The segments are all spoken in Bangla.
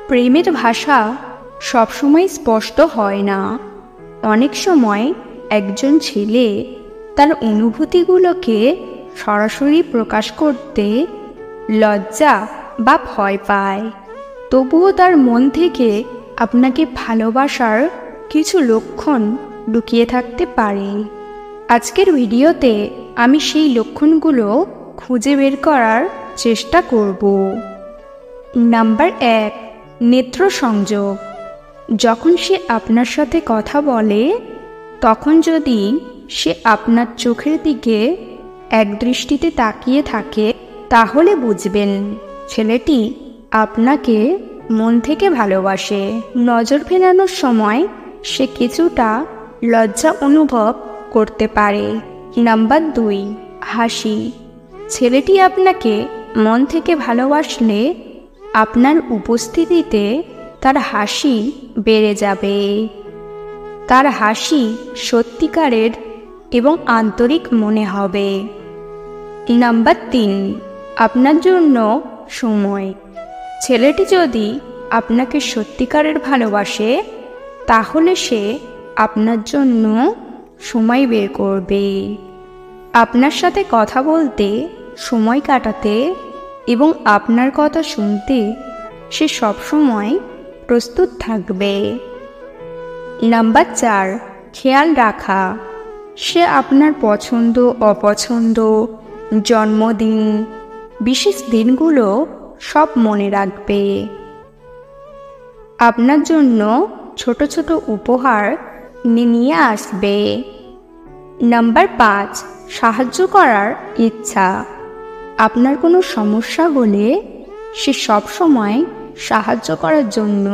প্রেমের ভাষা সবসময় স্পষ্ট হয় না। অনেক সময় একজন ছেলে তার অনুভূতিগুলোকে সরাসরি প্রকাশ করতে লজ্জা বা ভয় পায়, তবুও তার মন থেকে আপনাকে ভালোবাসার কিছু লক্ষণ লুকিয়ে থাকতে পারে। আজকের ভিডিওতে আমি সেই লক্ষণগুলো খুঁজে বের করার চেষ্টা করব। নাম্বার 1, নেত্র সংযোগ। যখন সে আপনার সাথে কথা বলে তখন যদি সে আপনার চোখের দিকে একদৃষ্টিতে তাকিয়ে থাকে তাহলে বুঝবেন ছেলেটি আপনাকে মন থেকে ভালোবাসে। নজর ফেরানোর সময় সে কিছুটা লজ্জা অনুভব করতে পারে। নাম্বার 2, হাসি। ছেলেটি আপনাকে মন থেকে ভালোবাসলে আপনার উপস্থিতিতে তার হাসি বেড়ে যাবে। তার হাসি সত্যিকারের এবং আন্তরিক মনে হবে। নাম্বার 3, আপনার জন্য সময়। ছেলেটি যদি আপনাকে সত্যিকারের ভালোবাসে তাহলে সে আপনার জন্য সময় বের করবে। আপনার সাথে কথা বলতে, সময় কাটাতে এবং আপনার কথা শুনতে সে সবসময় প্রস্তুত থাকবে। নাম্বার 4, খেয়াল রাখা। সে আপনার পছন্দ অপছন্দ, জন্মদিন, বিশেষ দিনগুলো সব মনে রাখবে। আপনার জন্য ছোট ছোট উপহার নিয়ে আসবে। নাম্বার 5, সাহায্য করার ইচ্ছা। আপনার কোনো সমস্যা হলে সে সবসময় সাহায্য করার জন্য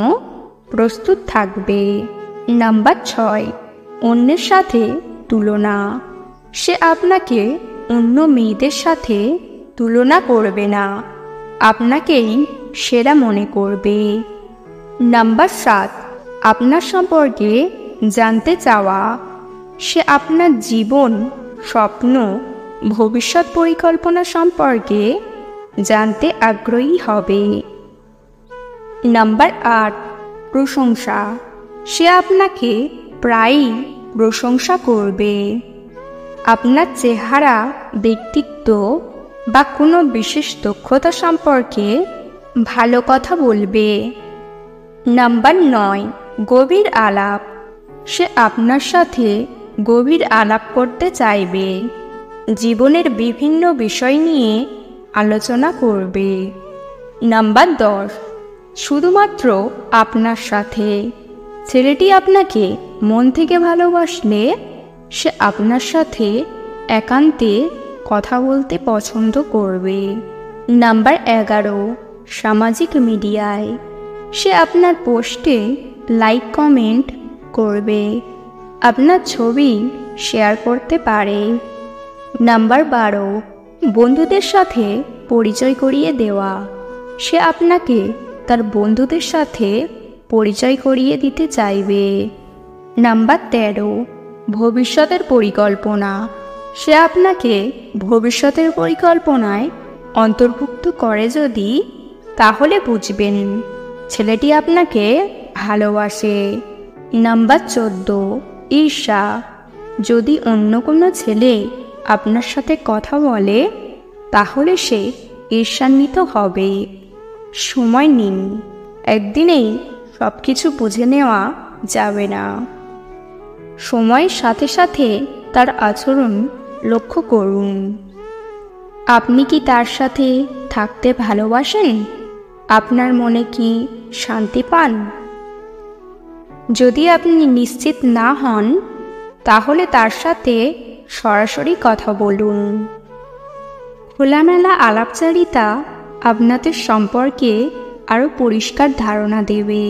প্রস্তুত থাকবে। নাম্বার 6, অন্যের সাথে তুলনা। সে আপনাকে অন্য মেয়েদের সাথে তুলনা করবে না, আপনাকেই সেরা মনে করবে। নাম্বার 7, আপনার সম্পর্কে জানতে চাওয়া। সে আপনার জীবন, স্বপ্ন, ভবিষ্যৎ পরিকল্পনা সম্পর্কে জানতে আগ্রহী হবে। নাম্বার 8, প্রশংসা। সে আপনাকে প্রায়ই প্রশংসা করবে। আপনার চেহারা, ব্যক্তিত্ব বা কোনো বিশেষ দক্ষতা সম্পর্কে ভালো কথা বলবে। নাম্বার 9, গভীর আলাপ। সে আপনার সাথে গভীর আলাপ করতে চাইবে, জীবনের বিভিন্ন বিষয় নিয়ে আলোচনা করবে। নাম্বার 10, শুধুমাত্র আপনার সাথে। ছেলেটি আপনাকে মন থেকে ভালোবাসলে সে আপনার সাথে একান্তে কথা বলতে পছন্দ করবে। নাম্বার 11, সামাজিক মিডিয়ায়। সে আপনার পোস্টে লাইক কমেন্ট করবে, আপনার ছবি শেয়ার করতে পারে। নাম্বার 12, বন্ধুদের সাথে পরিচয় করিয়ে দেওয়া। সে আপনাকে তার বন্ধুদের সাথে পরিচয় করিয়ে দিতে চাইবে। নাম্বার 13, ভবিষ্যতের পরিকল্পনা। সে আপনাকে ভবিষ্যতের পরিকল্পনায় অন্তর্ভুক্ত করে যদি, তাহলে বুঝবেন ছেলেটি আপনাকে ভালোবাসে। নাম্বার 14, ঈর্ষা। যদি অন্য কোনো ছেলে আপনার সাথে কথা বলে তাহলে সে ঈর্ষান্বিত হবে। সময় নিন, একদিনেই সব কিছু বুঝে নেওয়া যাবে না। সময়ের সাথে সাথে তার আচরণ লক্ষ্য করুন। আপনি কি তার সাথে থাকতে ভালোবাসেন? আপনার মনে কি শান্তি পান? যদি আপনি নিশ্চিত না হন তাহলে তার সাথে সরাসরি কথা বলুন। খোলামেলা আলাপচারিতা আপনাদের সম্পর্কে আরও পরিষ্কার ধারণা দেবে।